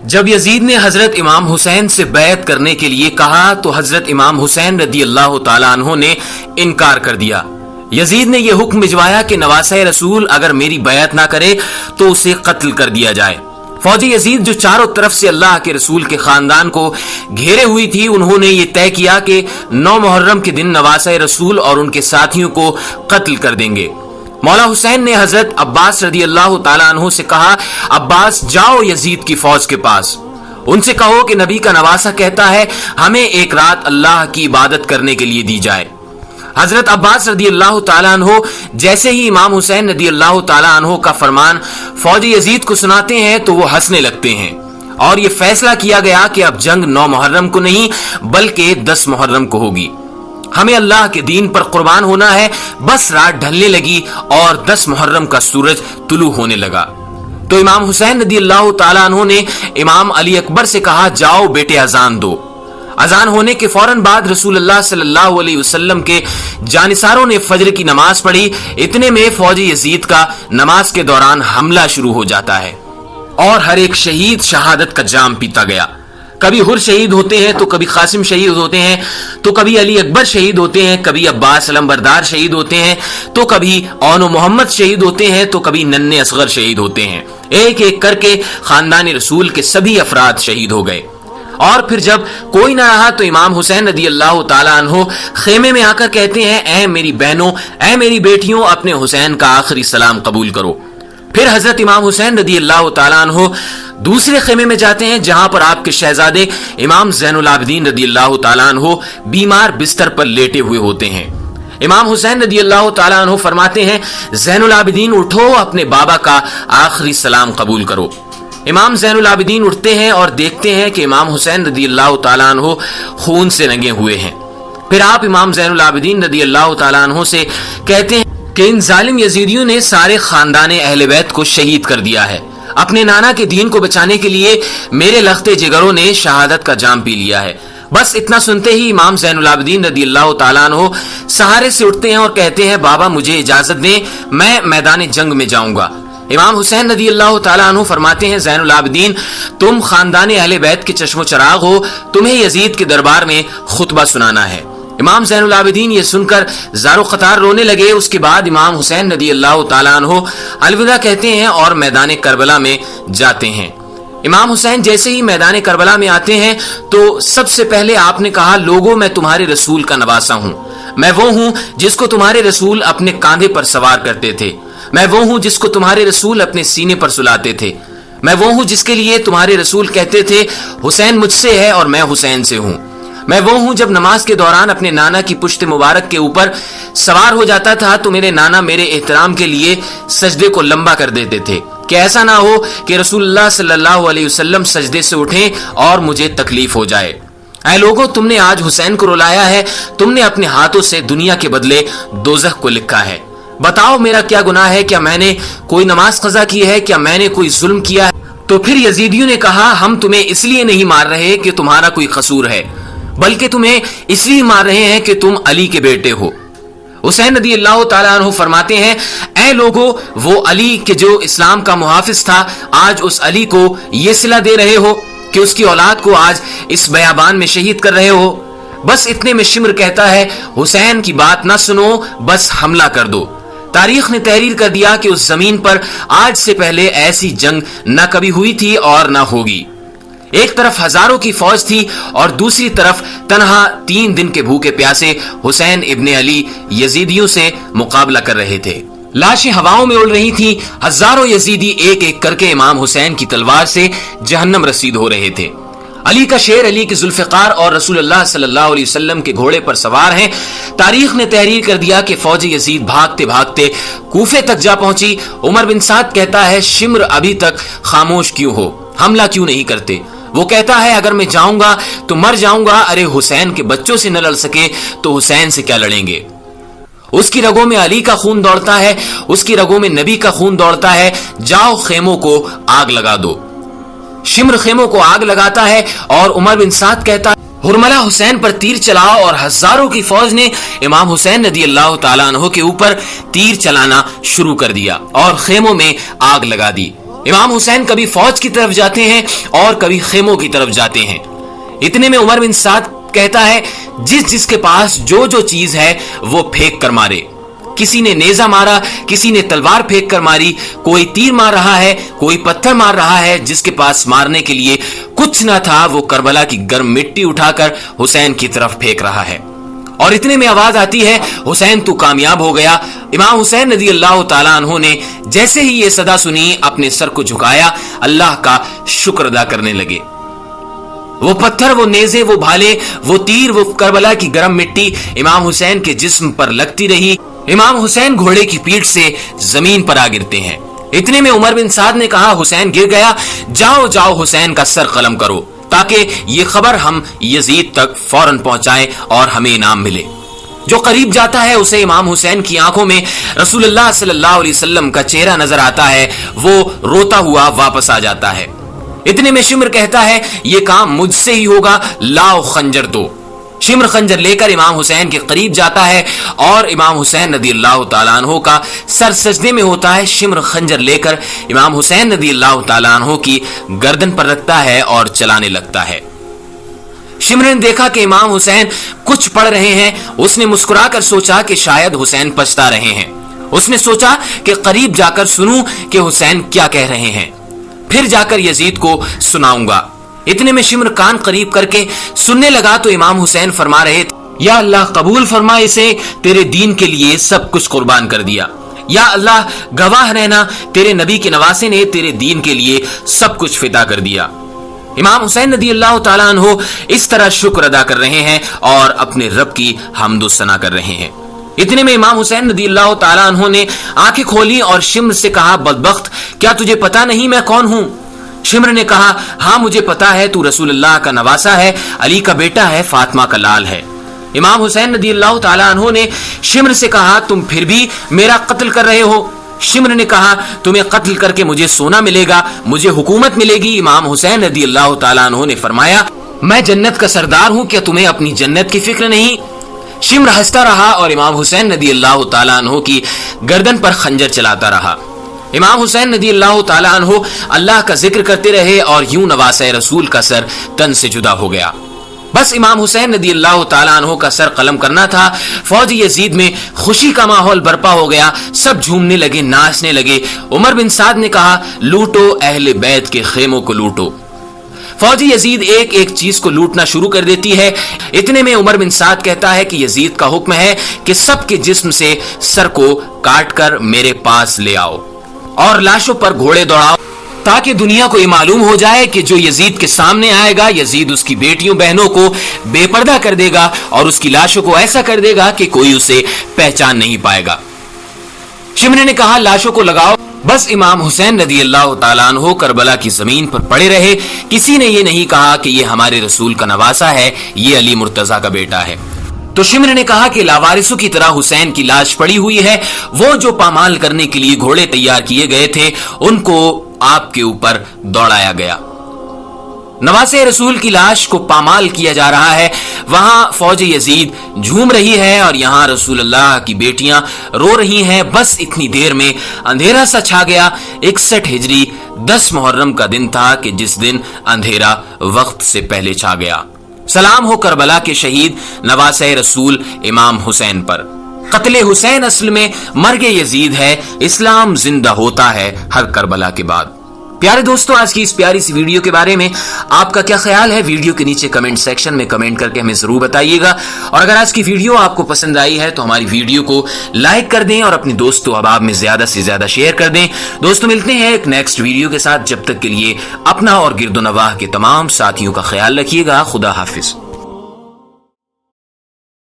جب یزید نے حضرت امام حسین سے بیعت کرنے کے لیے کہا تو حضرت امام حسین رضی اللہ تعالیٰ عنہ نے انکار کر دیا۔ یزید نے یہ حکم بھجوایا کہ نواسہ رسول اگر میری بیعت نہ کرے تو اسے قتل کر دیا جائے۔ فوج یزید جو چاروں طرف سے اللہ کے رسول کے خاندان کو گھیرے ہوئی تھی، انہوں نے یہ طے کیا کہ 9 محرم کے دن نواسہ رسول اور ان کے ساتھیوں کو قتل کر دیں گے۔ مولا حسین نے حضرت عباس رضی اللہ تعالیٰ عنہ سے کہا، عباس جاؤ یزید کی فوج کے پاس، ان سے کہو کہ نبی کا نواسہ کہتا ہے ہمیں ایک رات اللہ کی عبادت کرنے کے لیے دی جائے۔ حضرت عباس رضی اللہ تعالیٰ عنہ جیسے ہی امام حسین رضی اللہ تعالیٰ عنہ کا فرمان فوج یزید کو سناتے ہیں تو وہ ہنسنے لگتے ہیں، اور یہ فیصلہ کیا گیا کہ اب جنگ 9 محرم کو نہیں بلکہ 10 محرم کو ہوگی۔ ہمیں اللہ کے دین پر قربان ہونا ہے۔ بس رات ڈھلنے لگی اور 10 محرم کا سورج طلوع ہونے لگا تو امام حسین رضی اللہ تعالیٰ عنہ نے امام علی اکبر سے کہا، جاؤ بیٹے اذان دو۔ اذان ہونے کے فوراً بعد رسول اللہ صلی اللہ علیہ وسلم کے جانثاروں نے فجر کی نماز پڑھی۔ اتنے میں فوج یزید کا نماز کے دوران حملہ شروع ہو جاتا ہے اور ہر ایک شہید شہادت کا جام پیتا گیا۔ کبھی حر شہید ہوتے ہیں تو کبھی قاسم شہید ہوتے ہیں تو کبھی علی اکبر شہید ہوتے ہیں، کبھی عباس علمبردار شہید ہوتے ہیں تو کبھی اون و محمد شہید ہوتے ہیں تو کبھی ننھے اصغر شہید ہوتے ہیں۔ ایک ایک کر کے خاندان رسول کے سبھی افراد شہید ہو گئے، اور پھر جب کوئی نہ رہا تو امام حسین رضی اللہ تعالیٰ عنہ خیمے میں آ کر کہتے ہیں، اے میری بہنوں، اے میری بیٹیوں، اپنے حسین کا آخری سلام قبول کرو۔ پھر حضرت امام حسین رضی اللہ تعالیٰ عنہ دوسرے خیمے میں جاتے ہیں جہاں پر آپ کے شہزادے امام زین العابدین رضی اللہ تعالیٰ عنہ بیمار بستر پر لیٹے ہوئے ہوتے ہیں۔ امام حسین رضی اللہ تعالیٰ عنہ فرماتے ہیں، زین العابدین اٹھو، اپنے بابا کا آخری سلام قبول کرو۔ امام زین العابدین اٹھتے ہیں اور دیکھتے ہیں کہ امام حسین رضی اللہ تعالیٰ عنہ خون سے رنگے ہوئے ہیں۔ پھر آپ امام زین العابدین رضی اللہ تعالیٰ عنہ سے کہتے ہیں کہ ان ظالم یزیدیوں نے سارے خاندان اہل بیت کو شہید کر دیا ہے۔ اپنے نانا کے دین کو بچانے کے لیے میرے لخت جگروں نے شہادت کا جام پی لیا ہے۔ بس اتنا سنتے ہی امام زین العابدین رضی اللہ تعالیٰ عنہ سہارے سے اٹھتے ہیں اور کہتے ہیں، بابا مجھے اجازت دیں، میں میدان جنگ میں جاؤں گا۔ امام حسین رضی اللہ تعالیٰ عنہ فرماتے ہیں، زین العابدین تم خاندان اہل بیت کے چشم و چراغ ہو، تمہیں یزید کے دربار میں خطبہ سنانا ہے۔ امام زین العابدین یہ سن کر زار و قطار رونے لگے۔ اس کے بعد امام حسین رضی اللہ تعالیٰ عنہ الوداع کہتے ہیں اور میدان کربلا میں جاتے ہیں۔ امام حسین جیسے ہی میدان کربلا میں آتے ہیں تو سب سے پہلے آپ نے کہا، لوگوں میں تمہارے رسول کا نواسہ ہوں، میں وہ ہوں جس کو تمہارے رسول اپنے کاندھے پر سوار کرتے تھے، میں وہ ہوں جس کو تمہارے رسول اپنے سینے پر سلاتے تھے، میں وہ ہوں جس کے لیے تمہارے رسول کہتے تھے حسین مجھ سے ہے اور میں حسین سے ہوں، میں وہ ہوں جب نماز کے دوران اپنے نانا کی پشت مبارک کے اوپر سوار ہو جاتا تھا تو میرے نانا میرے احترام کے لیے سجدے کو لمبا کر دیتے تھے کہ ایسا نہ ہو کہ رسول اللہ صلی اللہ علیہ وسلم سجدے سے اٹھیں اور مجھے تکلیف ہو جائے۔ اے لوگوں، تم نے آج حسین کو رلایا ہے، تم نے اپنے ہاتھوں سے دنیا کے بدلے دوزخ کو لکھا ہے۔ بتاؤ میرا کیا گناہ ہے؟ کیا میں نے کوئی نماز قضا کی ہے؟ کیا میں نے کوئی ظلم کیا ہے؟ تو پھر یزیدیوں نے کہا، ہم تمہیں اس لیے نہیں مار رہے کہ تمہارا کوئی قصور ہے، بلکہ تمہیں اس لیے مار رہے ہیں کہ تم علی کے بیٹے ہو۔ حسین رضی اللہ تعالیٰ عنہ فرماتے ہیں، اے لوگو، وہ علی کے جو اسلام کا محافظ تھا، آج اس علی کو یہ صلہ دے رہے ہو کہ اس کی اولاد کو آج اس بیابان میں شہید کر رہے ہو۔ بس اتنے میں شمر کہتا ہے، حسین کی بات نہ سنو، بس حملہ کر دو۔ تاریخ نے تحریر کر دیا کہ اس زمین پر آج سے پہلے ایسی جنگ نہ کبھی ہوئی تھی اور نہ ہوگی۔ ایک طرف ہزاروں کی فوج تھی اور دوسری طرف تنہا 3 دن کے بھوکے پیاسے حسین ابن علی یزیدیوں سے مقابلہ کر رہے تھے۔ لاشیں ہواؤں میں اڑ رہی تھیں، ہزاروں یزیدی ایک ایک کر کے امام حسین کی تلوار سے جہنم رسید ہو رہے تھے۔ علی کا شیر، علی کے ذوالفقار اور رسول اللہ صلی اللہ علیہ وسلم کے گھوڑے پر سوار ہیں۔ تاریخ نے تحریر کر دیا کہ فوج یزید بھاگتے بھاگتے کوفے تک جا پہنچی۔ عمر بن سعد کہتا ہے، شمر ابھی تک خاموش کیوں ہو، حملہ کیوں نہیں کرتے؟ وہ کہتا ہے، اگر میں جاؤں گا تو مر جاؤں گا، ارے حسین کے بچوں سے نہ لڑ سکے تو حسین سے کیا لڑیں گے؟ اس کی رگوں میں علی کا خون دوڑتا ہے، اس کی رگوں میں نبی کا خون دوڑتا ہے، جاؤ خیموں کو آگ لگا دو۔ شمر خیموں کو آگ لگاتا ہے اور عمر بن سعد کہتا ہے، ہرملہ حسین پر تیر چلاؤ، اور ہزاروں کی فوج نے امام حسین رضی اللہ تعالیٰ عنہ کے اوپر تیر چلانا شروع کر دیا اور خیموں میں آگ لگا دی۔ امام حسین کبھی فوج کی طرف جاتے ہیں اور کبھی خیموں کی طرف جاتے ہیں۔ اتنے میں عمر بن سعد کہتا ہے جس کے پاس جو چیز ہے وہ پھینک کر مارے۔ کسی نے نیزہ مارا، کسی نے تلوار پھینک کر ماری، کوئی تیر مار رہا ہے، کوئی پتھر مار رہا ہے۔ جس کے پاس مارنے کے لیے کچھ نہ تھا وہ کربلا کی گرم مٹی اٹھا کر حسین کی طرف پھینک رہا ہے۔ اور اتنے میں آواز آتی ہے حسین تو کامیاب ہو گیا۔ امام حسین رضی اللہ تعالیٰ عنہ نے جیسے ہی یہ صدا سنی اپنے سر کو جھکایا، اللہ کا شکر ادا کرنے لگے۔ وہ پتھر، وہ نیزے، وہ بھالے، وہ تیر، وہ کربلا کی گرم مٹی امام حسین کے جسم پر لگتی رہی۔ امام حسین گھوڑے کی پیٹھ سے زمین پر آ گرتے ہیں۔ اتنے میں عمر بن سعد نے کہا حسین گر گیا، جاؤ حسین کا سر قلم کرو تاکہ یہ خبر ہم یزید تک فوراً پہنچائیں اور ہمیں انعام ملے۔ جو قریب جاتا ہے اسے امام حسین کی آنکھوں میں رسول اللہ صلی اللہ علیہ وسلم کا چہرہ نظر آتا ہے، وہ روتا ہوا واپس آ جاتا ہے۔ اتنے میں شمر کہتا ہے یہ کام مجھ سے ہی ہوگا، لاؤ خنجر دو۔ شمر خنجر لے کر امام حسین کے قریب جاتا ہے اور امام حسین رضی اللہ تعالیٰ عنہ کا سر سجدے میں ہوتا ہے۔ شمر خنجر لے کر امام حسین رضی اللہ تعالیٰ عنہ کی گردن پر رکھتا ہے اور چلانے لگتا ہے۔ شمر نے دیکھا کہ امام حسین کچھ پڑھ رہے ہیں۔ اس نے مسکرا کر سوچا کہ شاید حسین پچھتا رہے ہیں۔ اس نے سوچا کہ قریب جا کر سنوں کہ حسین کیا کہہ رہے ہیں، پھر جا کر یزید کو سناؤں گا۔ اتنے میں شمر کان قریب کر کے سننے لگا تو امام حسین فرما رہے تھے یا اللہ قبول فرما اسے، تیرے دین کے لیے سب کچھ قربان کر دیا۔ یا اللہ گواہ رہنا، تیرے نبی کے نواسے نے تیرے دین کے لیے سب کچھ فدا کر دیا۔ امام حسین رضی اللہ تعالیٰ عنہ اس طرح شکر ادا کر رہے ہیں اور اپنے رب کی حمد و ثنا کر رہے ہیں۔ اتنے میں امام حسین رضی اللہ تعالیٰ عنہ نے آنکھیں کھولی اور شمر سے کہا بدبخت، کیا تجھے پتا نہیں میں کون ہوں؟ شمر نے کہا ہاں مجھے پتا ہے، تو رسول اللہ کا نواسا ہے، علی کا بیٹا ہے، فاطمہ کا لال ہے۔ امام حسین رضی اللہ تعالیٰ عنہ نے شمر سے کہا تم پھر بھی میرا قتل کر رہے ہو؟ شمر نے کہا تمہیں قتل کر کے مجھے سونا ملے گا، مجھے حکومت ملے گی۔ امام حسین رضی اللہ تعالیٰ عنہ نے فرمایا میں جنت کا سردار ہوں، کیا تمہیں اپنی جنت کی فکر نہیں؟ شمر ہنستا رہا اور امام حسین رضی اللہ تعالیٰ عنہ کی گردن پر خنجر چلاتا رہا۔ امام حسین رضی اللہ تعالیٰ عنہ اللہ کا ذکر کرتے رہے اور یوں نواسۂ رسول کا سر تن سے جدا ہو گیا۔ بس امام حسین رضی اللہ تعالیٰ عنہ کا سر قلم کرنا تھا، فوج یزید میں خوشی کا ماحول برپا ہو گیا، سب جھومنے لگے، ناچنے لگے۔ عمر بن سعد نے کہا لوٹو اہل بیت کے خیموں کو لوٹو۔ فوجی یزید ایک ایک چیز کو لوٹنا شروع کر دیتی ہے۔ اتنے میں عمر بن سعد کہتا ہے کہ یزید کا حکم ہے کہ سب کے جسم سے سر کو کاٹ کر میرے پاس لے آؤ اور لاشوں پر گھوڑے دوڑاؤ تاکہ دنیا کو یہ معلوم ہو جائے کہ جو یزید کے سامنے آئے گا یزید اس کی بیٹیوں بہنوں کو بے پردہ کر دے گا اور اس کی لاشوں کو ایسا کر دے گا کہ کوئی اسے پہچان نہیں پائے گا۔ شمر نے کہا لاشوں کو لگاؤ۔ بس امام حسین رضی اللہ تعالیٰ عنہ کربلا کی زمین پر پڑے رہے، کسی نے یہ نہیں کہا کہ یہ ہمارے رسول کا نواسا ہے، یہ علی مرتضیٰ کا بیٹا ہے۔ تو شمر نے کہا کہ لاوارثوں کی طرح حسین کی لاش پڑی ہوئی ہے، وہ جو پامال کرنے کے لیے گھوڑے تیار کیے گئے تھے ان کو آپ کے اوپر دوڑایا گیا۔ نواسے رسول کی لاش کو پامال کیا جا رہا ہے، وہاں فوج یزید جھوم رہی ہے اور یہاں رسول اللہ کی بیٹیاں رو رہی ہیں۔ بس اتنی دیر میں اندھیرا سا چھا گیا۔ 61 ہجری 10 محرم کا دن تھا کہ جس دن اندھیرا وقت سے پہلے چھا گیا۔ سلام ہو کربلا کے شہید نواسے رسول امام حسین پر۔ قتل حسین اصل میں مرگ یزید ہے، اسلام زندہ ہوتا ہے ہر کربلا کے بعد۔ پیارے دوستو، آج کی اس پیاری سی ویڈیو کے بارے میں آپ کا کیا خیال ہے؟ ویڈیو کے نیچے کمنٹ سیکشن میں کمنٹ کر کے ہمیں ضرور بتائیے گا، اور اگر آج کی ویڈیو آپ کو پسند آئی ہے تو ہماری ویڈیو کو لائک کر دیں اور اپنے دوستو احباب میں زیادہ سے زیادہ شیئر کر دیں۔ دوستو ملتے ہیں ایک نیکسٹ ویڈیو کے ساتھ، جب تک کے لیے اپنا اور گرد و نواح کے تمام ساتھیوں کا خیال رکھیے گا۔ خدا حافظ۔